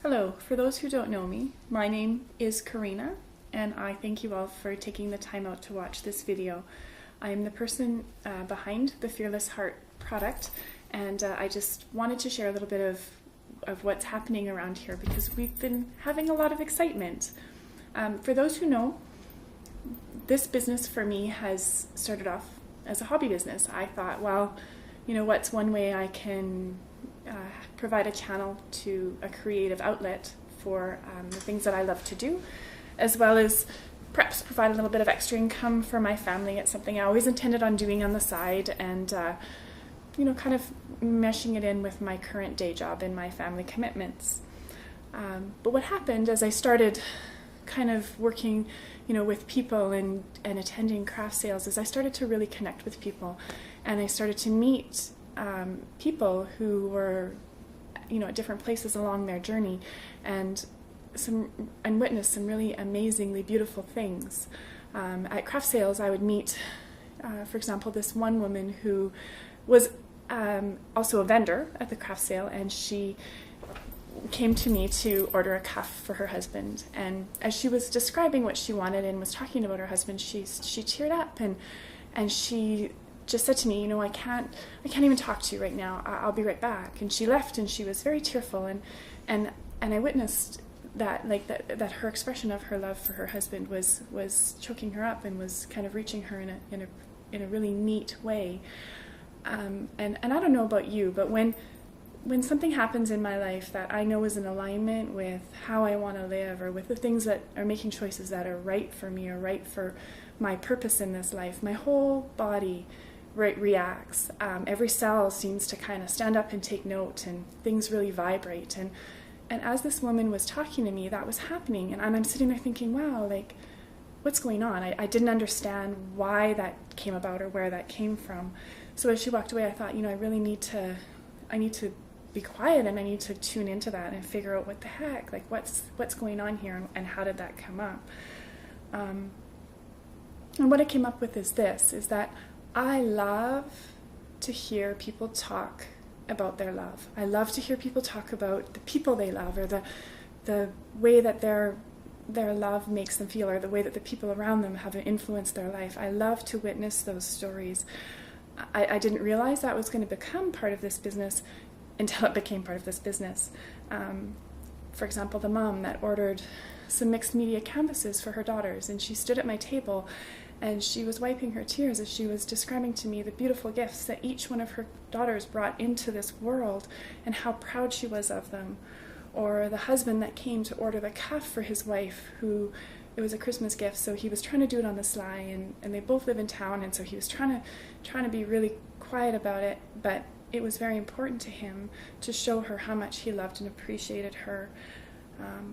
Hello, for those who don't know me, my name is Karina, and I thank you all for taking the time out to watch this video. I am the person behind the Fearless hART product, and I just wanted to share a little bit of what's happening around here because we've been having a lot of excitement. For those who know, this business for me has started off as a hobby business. I thought, well, you know, what's one way I can provide a channel to a creative outlet for the things that I love to do, as well as perhaps provide a little bit of extra income for my family. It's something I always intended on doing on the side, and you know, kind of meshing it in with my current day job and my family commitments. But what happened as I started kind of working, you know, with people and attending craft sales is I started to really connect with people, and I started to meet people who were, you know, at different places along their journey, and witness some really amazingly beautiful things. At craft sales, I would meet, for example, this one woman who was also a vendor at the craft sale, and she came to me to order a cuff for her husband. And as she was describing what she wanted and was talking about her husband, she teared up and she just said to me, you know, I can't even talk to you right now. I'll be right back. And she left, and she was very tearful, and I witnessed that, like that her expression of her love for her husband was choking her up and was kind of reaching her in a really neat way. And I don't know about you, but when something happens in my life that I know is in alignment with how I want to live, or with the things that are making choices that are right for me or right for my purpose in this life, my whole body reacts. Every cell seems to kind of stand up and take note, and things really vibrate. And as this woman was talking to me, that was happening. And I'm sitting there thinking, wow, like, what's going on? I didn't understand why that came about or where that came from. So as she walked away, I thought, you know, I need to be quiet, and I need to tune into that and figure out what the heck, like what's going on here, and how did that come up. And what I came up with is that I love to hear people talk about their love. I love to hear people talk about the people they love, or the way that their love makes them feel, or the way that the people around them have influenced their life. I love to witness those stories. I didn't realize that was going to become part of this business until it became part of this business. For example, the mom that ordered some mixed media canvases for her daughters, and she stood at my table and she was wiping her tears as she was describing to me the beautiful gifts that each one of her daughters brought into this world and how proud she was of them. Or the husband that came to order the cuff for his wife, who it was a Christmas gift, so he was trying to do it on the sly, and they both live in town, and so he was trying to be really quiet about it, but it was very important to him to show her how much he loved and appreciated her.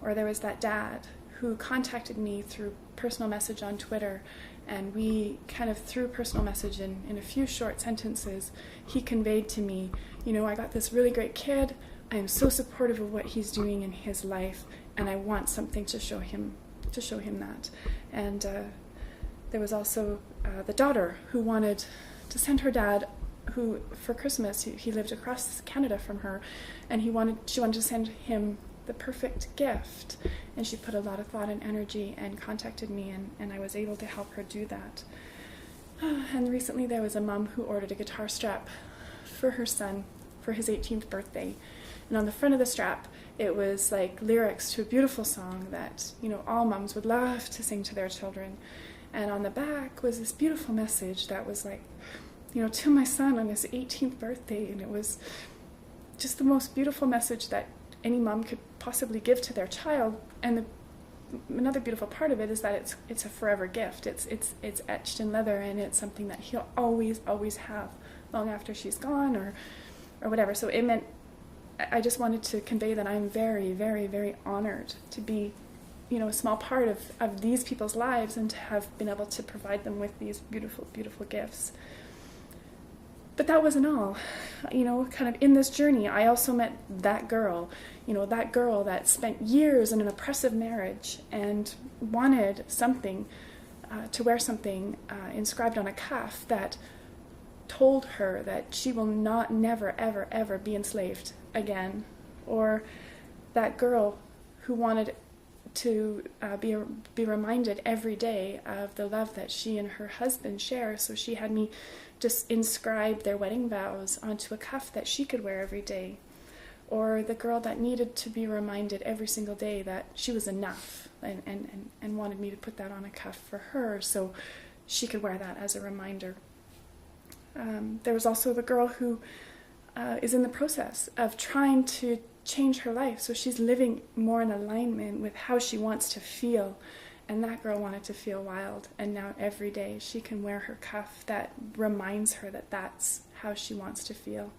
Or there was that dad who contacted me through personal message on Twitter, and we kind of, through personal message in a few short sentences, he conveyed to me, you know, I got this really great kid, I am so supportive of what he's doing in his life, and I want something to show him that. And there was also the daughter who wanted to send her dad, who for Christmas, he lived across Canada from her, and she wanted to send him the perfect gift, and she put a lot of thought and energy and contacted me, and I was able to help her do that. And recently there was a mom who ordered a guitar strap for her son for his 18th birthday, and on the front of the strap it was like lyrics to a beautiful song that, you know, all moms would love to sing to their children, and on the back was this beautiful message that was like, you know, to my son on his 18th birthday, and it was just the most beautiful message that any mom could possibly give to their child. And another beautiful part of it is that it's a forever gift. It's etched in leather, and it's something that he'll always have long after she's gone, or whatever. So it meant, I just wanted to convey that I'm very, very, very honored to be, you know, a small part of these people's lives, and to have been able to provide them with these beautiful, beautiful gifts. But that wasn't all. You know, kind of in this journey, I also met that girl, you know, that girl that spent years in an oppressive marriage and wanted something, to wear something inscribed on a cuff that told her that she will never, ever, ever be enslaved again. Or that girl who wanted to be reminded every day of the love that she and her husband share. So she had me just inscribe their wedding vows onto a cuff that she could wear every day. Or the girl that needed to be reminded every single day that she was enough, and wanted me to put that on a cuff for her so she could wear that as a reminder. There was also the girl who is in the process of trying to change her life, so she's living more in alignment with how she wants to feel, and that girl wanted to feel wild, and now every day she can wear her cuff that reminds her that that's how she wants to feel.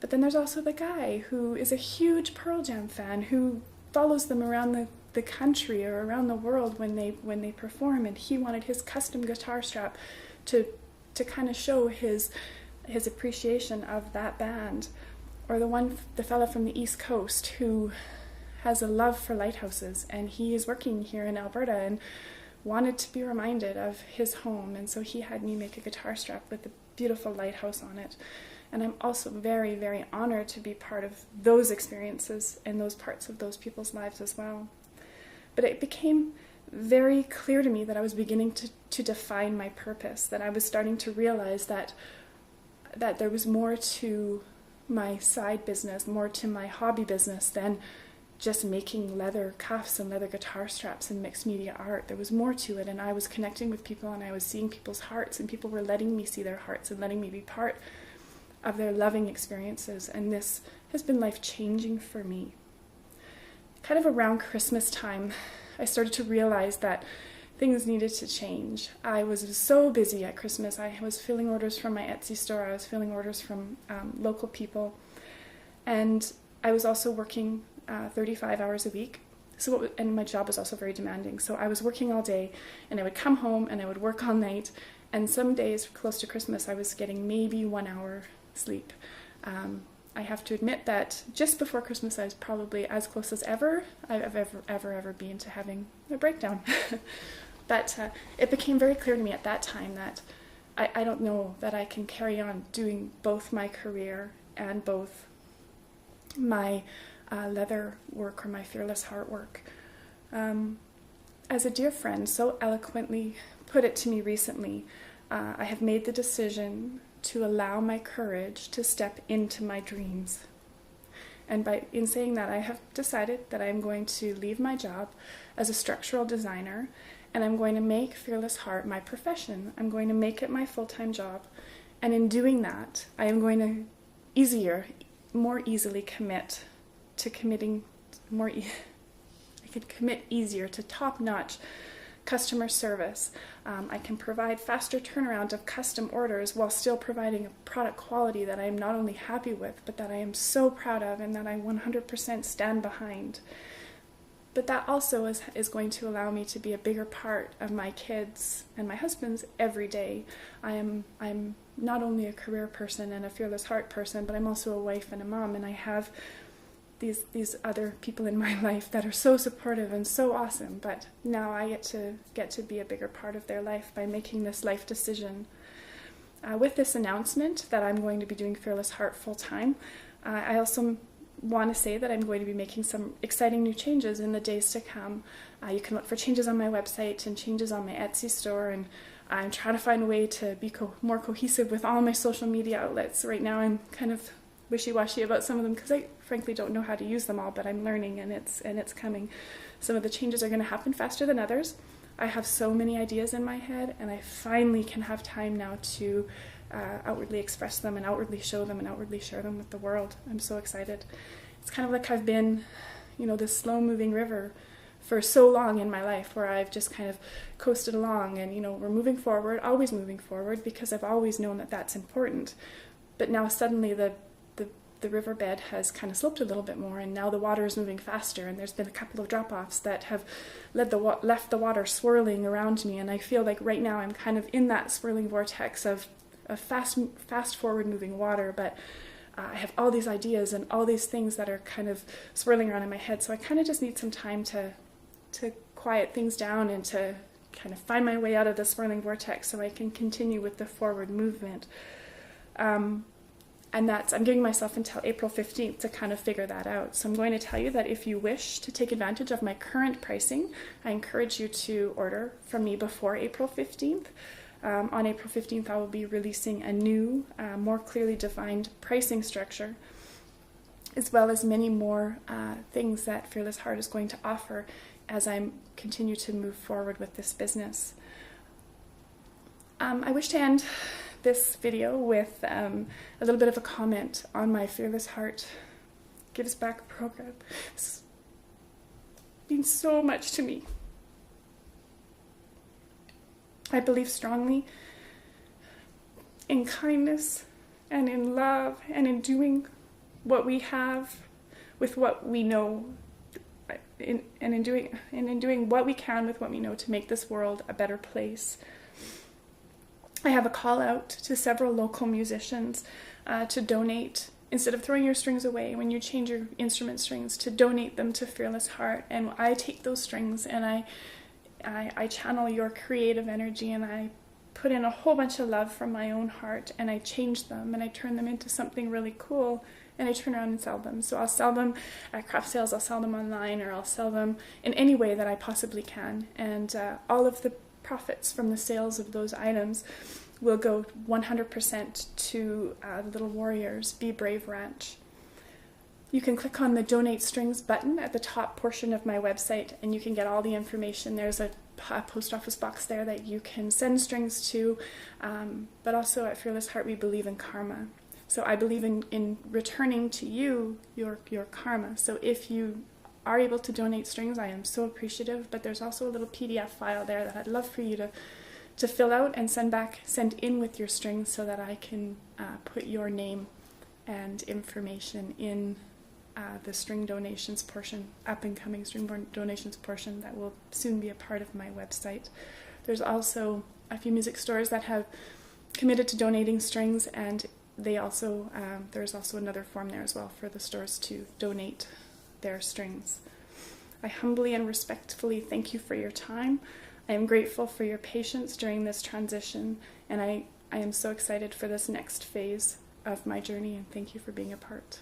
But then there's also the guy who is a huge Pearl Jam fan, who follows them around the country or around the world when they perform, and he wanted his custom guitar strap to kind of show his appreciation of that band. Or the fella from the East Coast who has a love for lighthouses, and he is working here in Alberta and wanted to be reminded of his home, and so he had me make a guitar strap with a beautiful lighthouse on it. And I'm also very, very honored to be part of those experiences and those parts of those people's lives as well. But it became very clear to me that I was beginning to define my purpose, that I was starting to realize that there was more to my side business, more to my hobby business than just making leather cuffs and leather guitar straps and mixed media art. There was more to it, and I was connecting with people, and I was seeing people's hearts, and people were letting me see their hearts and letting me be part of their loving experiences, and this has been life-changing for me. Kind of around Christmas time, I started to realize that things needed to change. I was so busy at Christmas. I was filling orders from my Etsy store. I was filling orders from local people. And I was also working 35 hours a week. And my job was also very demanding. So I was working all day, and I would come home and I would work all night. And some days close to Christmas, I was getting maybe 1 hour sleep. I have to admit that just before Christmas, I was probably as close as I've ever been to having a breakdown. But it became very clear to me at that time that I don't know that I can carry on doing both my career and both my leather work or my Fearless Heart work. As a dear friend so eloquently put it to me recently, I have made the decision to allow my courage to step into my dreams. And in saying that, I have decided that I'm going to leave my job as a structural designer, and I'm going to make Fearless Heart my profession. I'm going to make it my full-time job. And in doing that, I am going to more easily commit to committing I could commit easier to top-notch customer service. I can provide faster turnaround of custom orders while still providing a product quality that I am not only happy with, but that I am so proud of and that I 100% stand behind. But that also is going to allow me to be a bigger part of my kids and my husband's every day. I'm not only a career person and a Fearless Heart person, but I'm also a wife and a mom, and I have these other people in my life that are so supportive and so awesome. But now I get to be a bigger part of their life by making this life decision. With this announcement that I'm going to be doing Fearless Heart full time, I also want to say that I'm going to be making some exciting new changes in the days to come. You can look for changes on my website and changes on my Etsy store, and I'm trying to find a way to be more cohesive with all my social media outlets. Right now I'm kind of wishy-washy about some of them because I frankly don't know how to use them all, but I'm learning, and it's coming. Some of the changes are going to happen faster than others. I have so many ideas in my head, and I finally can have time now to outwardly express them and outwardly show them and outwardly share them with the world. I'm so excited. It's kind of like I've been, this slow-moving river for so long in my life, where I've just kind of coasted along, and we're moving forward, always moving forward, because I've always known that that's important. But now suddenly the riverbed has kind of sloped a little bit more, and now the water is moving faster, and there's been a couple of drop-offs that have left the water swirling around me, and I feel like right now I'm kind of in that swirling vortex of fast forward moving water, but I have all these ideas and all these things that are kind of swirling around in my head, so I kind of just need some time to quiet things down and to kind of find my way out of the swirling vortex so I can continue with the forward movement. And I'm giving myself until April 15th to kind of figure that out. So I'm going to tell you that if you wish to take advantage of my current pricing, I encourage you to order from me before April 15th. On April 15th, I will be releasing a new, more clearly defined pricing structure, as well as many more things that Fearless Heart is going to offer as I continue to move forward with this business. I wish to end this video with a little bit of a comment on my Fearless Heart Gives Back program. It's means so much to me. I believe strongly in kindness and in love and in doing what we have with what we know, and in doing what we can with what we know to make this world a better place. I have a call out to several local musicians to donate, instead of throwing your strings away when you change your instrument strings, to donate them to Fearless Heart. And I take those strings and I channel your creative energy, and I put in a whole bunch of love from my own heart, and I change them and I turn them into something really cool, and I turn around and sell them. So I'll sell them at craft sales, I'll sell them online, or I'll sell them in any way that I possibly can. And all of the profits from the sales of those items will go 100% to the Little Warriors Be Brave Ranch. You can click on the Donate Strings button at the top portion of my website, and you can get all the information. There's a post office box there that you can send strings to, but also at Fearless Heart we believe in karma. So I believe in returning to you your karma. So if you are able to donate strings, I am so appreciative, but there's also a little PDF file there that I'd love for you to fill out and send in with your strings, so that I can put your name and information in the string donations portion, up and coming string donations portion that will soon be a part of my website. There's also a few music stores that have committed to donating strings, and there's also another form there as well for the stores to donate their strings. I humbly and respectfully thank you for your time. I am grateful for your patience during this transition, and I am so excited for this next phase of my journey, and thank you for being a part.